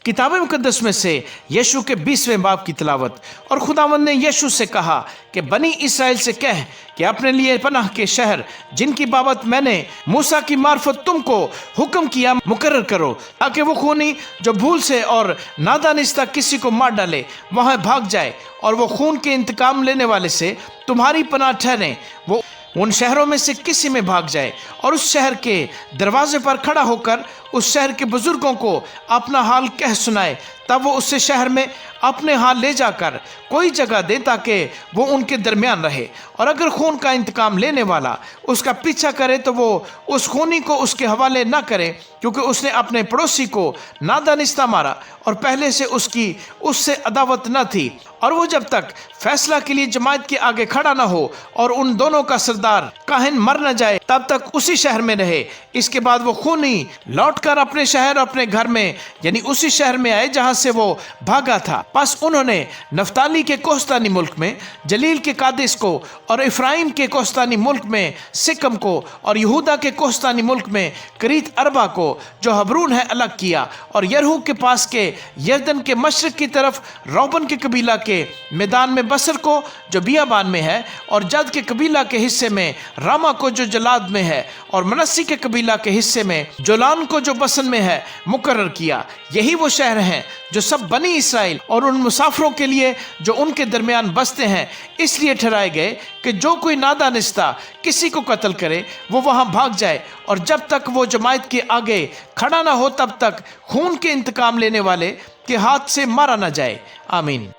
किताब मुकद्दस में से यीशु के 20वें बाब की तिलावत। और खुदावंद ने यीशु से कहा कि बनी इसराइल से कह कि अपने लिए पनाह के शहर जिनकी बाबत मैंने मूसा की मार्फत तुमको हुक्म किया मुकर्रर करो, ताकि वो खूनी जो भूल से और नादानिस्ता किसी को मार डाले वहां भाग जाए, और वो खून के इंतकाम लेने वाले से तुम्हारी पनाह ठहरे। वो उन शहरों में से किसी में भाग जाए और उस शहर के दरवाजे पर खड़ा होकर उस शहर के बुजुर्गों को अपना हाल कह सुनाए, तब वो उससे शहर में अपने हाल ले जाकर कोई जगह दे ताकि वो उनके दरमियान रहे। और अगर खून का इंतकाम लेने वाला उसका पीछा करे तो वो उस खूनी को उसके हवाले ना करे, क्योंकि उसने अपने पड़ोसी को नादानिस्ता मारा और पहले से उसकी उससे अदावत न थी। और वो जब तक फैसला के लिए जमात के आगे खड़ा ना हो और उन दोनों का सरदार काहिन मर न जाए, तब तक उसी शहर में रहे। इसके बाद वो खूनी लौटकर अपने शहर अपने घर में यानी उसी शहर में आए जहां से वो भागा था। बस उन्होंने नफ्ताली के कोस्तानी मुल्क में जलील के कादिस को और इफ्राइम के कोस्तानी मुल्क में सिकम को और यहूदा के कोस्तानी मुल्क में करीत अरबा को जो हबरून है अलग किया, और यरहू के पास के यरदन के मशरक की तरफ रोबन के कबीला के मैदान में बसर को जो बियाबान में है, और जद के कबीला के हिस्से में रामा को जो जलाद में है, और मनस्सी के कबीला के हिस्से में जोलान को जो बसन में है मुकर्रर किया। यही वो शहर हैं जो सब बनी इसराइल और उन मुसाफिरों के लिए जो उनके दरमियान बसते हैं इसलिए ठहराए गए कि जो कोई नादानिस्ता किसी को कत्ल करे वो वहां भाग जाए, और जब तक वो जमात के आगे खड़ा ना हो तब तक खून के इंतकाम लेने वाले के हाथ से मारा ना जाए। आमीन।